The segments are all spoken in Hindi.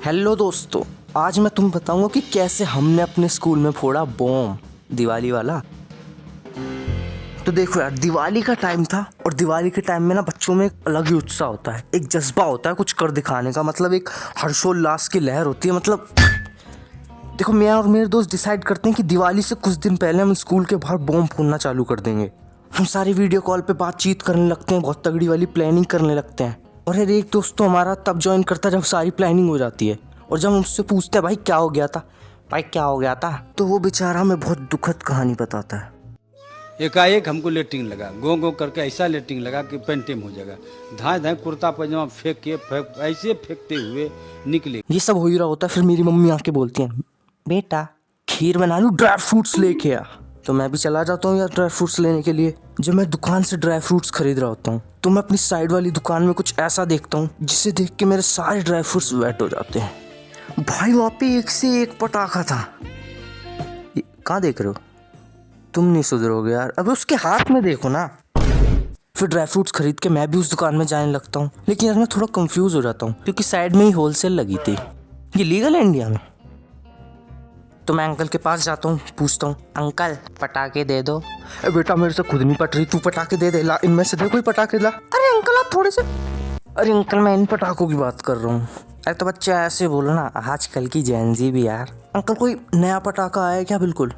हेलो दोस्तों, आज मैं तुम्हें बताऊंगा कि कैसे हमने अपने स्कूल में फोड़ा बॉम्ब, दिवाली वाला। तो देखो यार, दिवाली का टाइम था और दिवाली के टाइम में ना बच्चों में एक अलग ही उत्साह होता है, एक जज्बा होता है कुछ कर दिखाने का, मतलब एक हर्षोल्लास की लहर होती है। मतलब देखो, मैं और मेरे दोस्त डिसाइड करते हैं कि दिवाली से कुछ दिन पहले हम स्कूल के बाहर बॉम्ब फोड़ना चालू कर देंगे। हम सारे वीडियो कॉल पे बातचीत करने लगते हैं, बहुत तगड़ी वाली प्लानिंग करने लगते हैं। और यार एक दोस्त तो हमारा तब ज्वाइन करता है जब सारी प्लानिंग हो जाती है, और जब हम उससे पूछते हैं भाई क्या हो गया था, तो वो बेचारा हमें बहुत दुखद कहानी बताता है। एकाएक हमको लेटरिंग लगा, गो गो करके ऐसा लेटरिंग लगा कि पेंटिंग हो जाएगा। धाए धाए कुर्ता पैजामा ऐसे फेंकते हुए निकले। ये सब हो ही रहा होता है, फिर मेरी मम्मी आके बोलती हैं, बेटा खीर बना लूं, ड्राई फ्रूट्स लेके आ। तो मैं भी चला जाता हूँ यार ड्राई फ्रूट्स लेने के लिए। जब मैं दुकान से ड्राई फ्रूट्स खरीद रहा होता हूँ तो मैं अपनी साइड वाली दुकान में कुछ ऐसा देखता हूँ जिसे देख के मेरे सारे ड्राई फ्रूट्स वेट हो जाते हैं। भाई वहाँ पे एक से एक पटाखा था। कहाँ देख रहे हो? तुम नहीं सुधरोगे यार, अब उसके हाथ में देखो ना। फिर ड्राई फ्रूट्स खरीद के मैं भी उस दुकान में जाने लगता हूँ, लेकिन यार मैं थोड़ा कंफ्यूज हो जाता हूँ क्योंकि साइड में ही होलसेल लगी थी। ये लीगल है इंडिया में? तो मैं अंकल के पास जाता हूँ, पूछता हूँ, अंकल पटाखे दे दो। बेटा मेरे से खुद नहीं पट रही, तू पटाखे दे दे, ला इनमें से दे कोई पटाखे ला। अरे अंकल आप थोड़े से, अरे अंकल मैं इन पटाखों की बात कर रहा हूँ। अरे तो बच्चा ऐसे बोलो ना, आजकल की जेनजी भी यार। अंकल कोई नया पटाखा आया क्या? बिल्कुल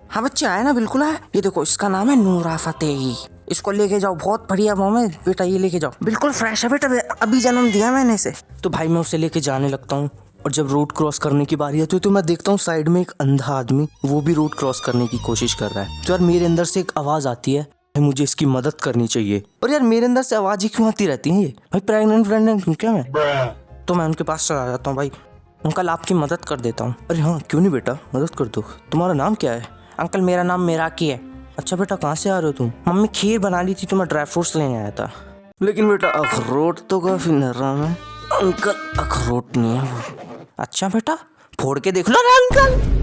हाँ बच्चे आया ना, बिल्कुल आया। ये देखो इसका नाम है नूरा फतेही, इसको लेके जाओ, बहुत बढ़िया बॉम्ब है बेटा, ये लेके जाओ, बिल्कुल फ्रेश है बेटा, अभी जन्म दिया मैंने इसे। तो भाई मैं उसे लेके जाने लगता हूँ और जब रोड क्रॉस करने की बारी आती है तो मैं देखता हूँ साइड में एक अंधा आदमी, वो भी रोड क्रॉस करने की कोशिश कर रहा है। तो यार मेरे अंदर से एक आवाज आती है, मुझे इसकी मदद करनी चाहिए। और यार मेरे अंदर से आवाज ही क्यों आती रहती है ये? भाई प्रेग्नेंट हूँ क्या मैं? तो मैं उनके पास चला जाता हूँ, भाई अंकल आपकी मदद कर देता हूँ। अरे हाँ क्यों नहीं बेटा, मदद कर दो। तुम्हारा नाम क्या है? अंकल मेरा नाम मेराकी है। अच्छा बेटा कहाँ से आ रहे हो तुम? मम्मी खीर बना ली थी तो मैं ड्राई फ्रूट्स लेने आया था। लेकिन बेटा अखरोट तो काफी नरम है। अंकल अखरोट नहीं है वो। अच्छा बेटा फोड़ के देख लो। अरे अंकल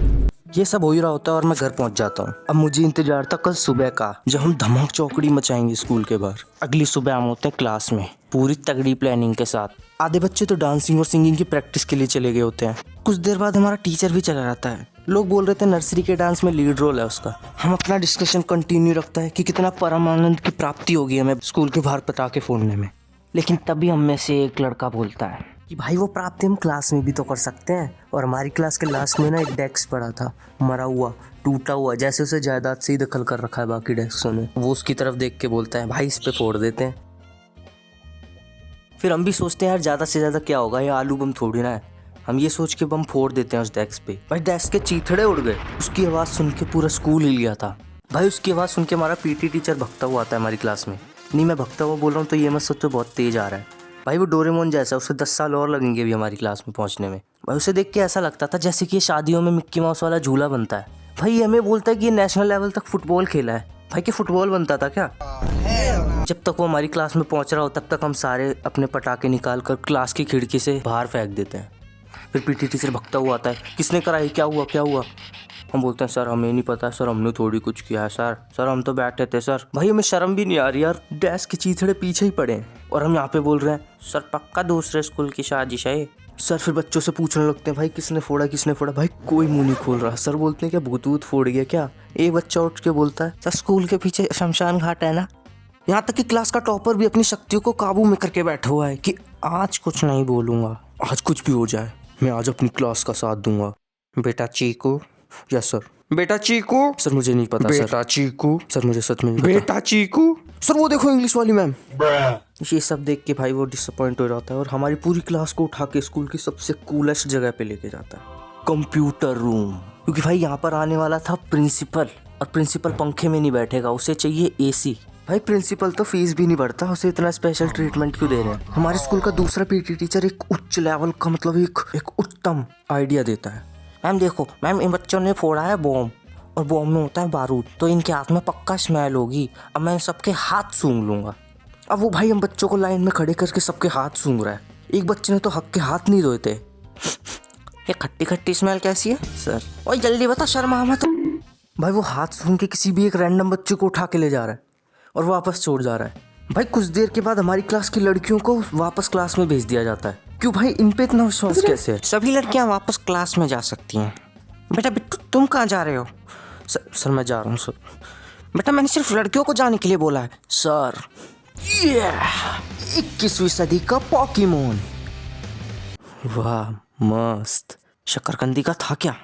ये सब हो ही रहा होता है और मैं घर पहुंच जाता हूँ। अब मुझे इंतजार था कल सुबह का, जब हम धमाक चौकड़ी मचाएंगे स्कूल के बाहर। अगली सुबह हम होते हैं क्लास में पूरी तगड़ी प्लानिंग के साथ। आधे बच्चे तो डांसिंग और सिंगिंग की प्रैक्टिस के लिए चले गए होते हैं। कुछ देर बाद हमारा टीचर भी चला जाता है। लोग बोल रहे थे नर्सरी के डांस में लीड रोल है उसका। हम अपना डिस्कशन कंटिन्यू रखता है कि कितना परम आनंद की प्राप्ति होगी हमें स्कूल के बाहर पटाखे फोड़ने में। लेकिन तभी हम में से एक लड़का बोलता है कि भाई वो प्राप्ति हम क्लास में भी तो कर सकते हैं। और हमारी क्लास के लास्ट में ना एक डेस्क पड़ा था, मरा हुआ टूटा हुआ, जैसे उसे जायदाद से ही दखल कर रखा है बाकी डेस्कों ने। वो उसकी तरफ देख के बोलता है भाई इस पे फोड़ देते हैं। फिर हम भी सोचते हैं यार ज़्यादा से ज़्यादा क्या होगा, ये आलू बम थोड़ी ना है। हम ये सोच के बम फोड़ देते हैं उस डेस्क पे। भाई डेस्क के चीथड़े उड़ गए। उसकी आवाज़ सुन के पूरा स्कूल हिल गया था। भाई उसकी आवाज़ सुन के हमारा पीटी टीचर भगता हुआ आता है हमारी क्लास में। नहीं मैं भगता हुआ बोल रहा हूँ तो ये मत सोचो बहुत तेज आ रहा है। भाई वो डोरेमोन जैसा, उसे 10 साल और लगेंगे भी हमारी क्लास में पहुँचने में। भाई उसे देख के ऐसा लगता था जैसे कि ये शादियों में मिक्की माउस वाला झूला बनता है। भाई हमें बोलता है कि ये नेशनल लेवल तक फुटबॉल खेला है। भाई कि फुटबॉल बनता था क्या? जब तक वो हमारी क्लास में पहुंच रहा हो तब तक हम सारे अपने पटाखे निकाल कर क्लास की खिड़की से बाहर फेंक देते हैं। फिर पीटी टीचर भगता हुआ आता है, किसने कराई, क्या हुआ? हम बोलते हैं सर हमें नहीं पता सर, हमने थोड़ी कुछ किया है सर हम तो बैठे थे सर। भाई हमें शर्म भी नहीं आ रही यार, डेस्क के चीथड़े पीछे ही पड़े हैं और हम यहाँ पे बोल रहे हैं सर पक्का दूसरे स्कूल की साजिश है। सर फिर बच्चों से पूछने लगते हैं भाई किसने फोड़ा? भाई कोई मुंह नहीं खोल रहा। सर बोलते हैं क्या भूत फोड़ गया क्या? एक बच्चा उठ के बोलता है सर स्कूल के पीछे शमशान घाट है ना। यहाँ तक कि क्लास का टॉपर भी अपनी शक्तियों को काबू में करके बैठा हुआ है कि आज कुछ नहीं बोलूंगा, आज कुछ भी हो जाए मैं आज अपनी क्लास का साथ दूंगा। बेटा चीकू। Yes sir. बेटा चीकू। सर मुझे नहीं पता सर। बेटा चीकू। सर मुझे सच में नहीं पता। बेटा चीकू। सर वो देखो इंग्लिश वाली मैम। ये सब देख के भाई वो डिसअपॉइंट हो जाता है और हमारी पूरी क्लास को उठा के स्कूल की सबसे कूलेस्ट जगह पे लेके जाता है, कंप्यूटर रूम। क्योंकि भाई यहाँ पर आने वाला था प्रिंसिपल, और प्रिंसिपल पंखे में नहीं बैठेगा, उसे चाहिए एसी। भाई प्रिंसिपल तो फीस भी नहीं भरता, उसे इतना स्पेशल ट्रीटमेंट क्यों दे रहे हैं? हमारे स्कूल का दूसरा पीटी टीचर एक उच्च लेवल का, मतलब एक उत्तम आइडिया देता है। मैम देखो मैम, इन बच्चों ने फोड़ा है बॉम्ब और बॉम्ब में होता है बारूद, तो इनके हाथ में पक्का स्मेल होगी। अब मैं सबके हाथ सूंघ लूंगा। अब वो भाई हम बच्चों को लाइन में खड़े करके सबके हाथ सूंघ रहा है। एक बच्चे ने तो हक के हाथ नहीं धोए थे। ये खट्टी खट्टी स्मेल कैसी है सर? ओए जल्दी बता, शर्मा मत। भाई वो हाथ सूंघ के किसी भी एक रैंडम बच्चे को उठा के ले जा रहा है और वापस छोड़ जा रहा है। भाई कुछ देर के बाद हमारी क्लास की लड़कियों को वापस क्लास में भेज दिया जाता है क्यों भाई, इन पे इतना विश्वास कैसे है? सभी लड़कियां वापस क्लास में जा सकती हैं। बेटा बिट्टू तुम कहाँ जा रहे हो? सर मैं जा रहा हूँ सर। बेटा मैंने सिर्फ लड़कियों को जाने के लिए बोला है सर। 21वीं सदी का पॉकीमोन। वाह मस्त। शक्करकंदी का था क्या?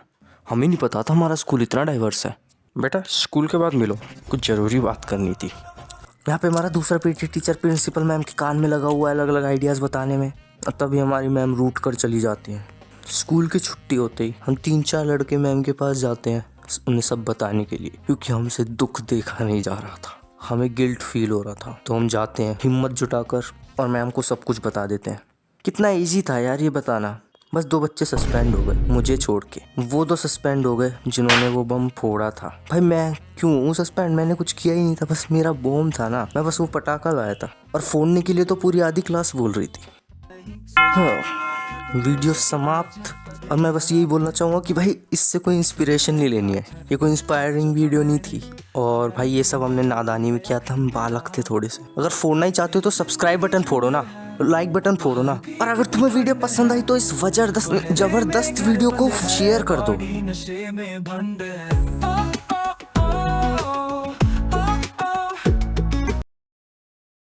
हमें नहीं पता था हमारा स्कूल इतना डाइवर्स है। बेटा स्कूल के बाद मिलो, कुछ जरूरी बात करनी थी। यहाँ पे हमारा दूसरा पीटी टीचर प्रिंसिपल मैम के कान में लगा हुआ है अलग अलग आइडियाज़ बताने में। तभी हमारी मैम रूट कर चली जाती हैं। स्कूल की छुट्टी होते ही हम 3-4 लड़के मैम के पास जाते हैं उन्हें सब बताने के लिए, क्योंकि हमसे दुख देखा नहीं जा रहा था, हमें गिल्ट फील हो रहा था। तो हम जाते हैं हिम्मत जुटाकर और मैम को सब कुछ बता देते हैं। कितना ईजी था यार ये बताना। बस 2 बच्चे सस्पेंड हो गए मुझे छोड़ के। वो 2 सस्पेंड हो गए जिन्होंने वो बम फोड़ा था। भाई मैं क्यों हूँ सस्पेंड? मैंने कुछ किया ही नहीं था, बस मेरा बम था ना, मैं बस वो पटाखा लाया था। और फोड़ने के लिए तो पूरी आधी क्लास बोल रही थी। हाँ, वीडियो समाप्त। और मैं बस यही बोलना चाहूँगा कि भाई इससे कोई इंस्पिरेशन नहीं लेनी है, ये कोई इंस्पायरिंग वीडियो नहीं थी। और भाई ये सब हमने नादानी में किया था, हम बालक थे थोड़े से। अगर फोड़ना ही चाहते हो तो सब्सक्राइब बटन फोड़ो ना, लाइक बटन फोड़ो ना। और अगर तुम्हें वीडियो पसंद आई तो इस जबरदस्त वीडियो को शेयर कर दो।